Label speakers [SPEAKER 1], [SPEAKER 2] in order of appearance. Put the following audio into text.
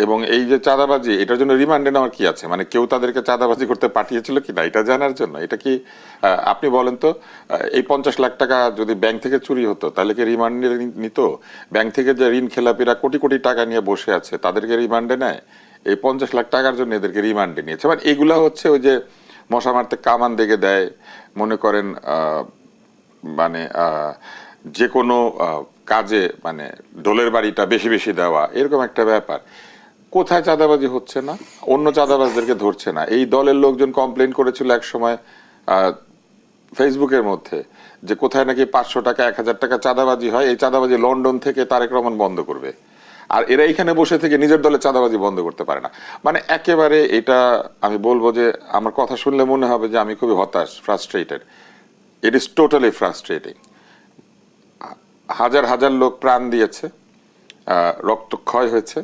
[SPEAKER 1] এবং এই যে চাঁদাবাজি, এটার জন্য রিমান্ডে নেওয়ার কি আছে? মানে কেউ তাদেরকে চাঁদাবাজি করতে পাঠিয়েছিল কি না এটা জানার জন্য? এটা কি আপনি বলেন তো, এই 50 লাখ টাকা যদি ব্যাংক থেকে চুরি হতো তাহলে কি রিমান্ডে নিত? ব্যাংক থেকে যে ঋণ খেলাপিরা কোটি কোটি টাকা নিয়ে বসে আছে তাদেরকে রিমান্ডে নেয়? এই 50 লাখ টাকার জন্য এদেরকে রিমান্ডে নিয়েছে। মানে এগুলা হচ্ছে ওই যে মশা মারতে কামান দেখে দেয়, মনে করেন মানে যে কোনো কাজে মানে ডোলের বাড়িটা বেশি বেশি দেওয়া, এরকম একটা ব্যাপার। কোথায় চাঁদাবাজি হচ্ছে না? অন্য চাঁদাবাজদেরকে ধরছে না। এই দলের লোকজন কমপ্লেন করেছিল এক সময় ফেসবুকের মধ্যে যে কোথায় নাকি 500 টাকা 1000 টাকা চাঁদাবাজি হয়, এই চাঁদাবাজি লন্ডন থেকে তারেক রহমান বন্ধ করবে। আর এরা এখানে বসে থেকে নিজের দলে চাঁদাবাজি বন্ধ করতে পারে না। মানে একেবারে এটা আমি বলবো যে আমার কথা শুনলে মনে হবে যে আমি খুবই হতাশ, frustrated. It is totally frustrating. হাজার হাজার লোক প্রাণ দিয়েছে, রক্তক্ষয় হয়েছে,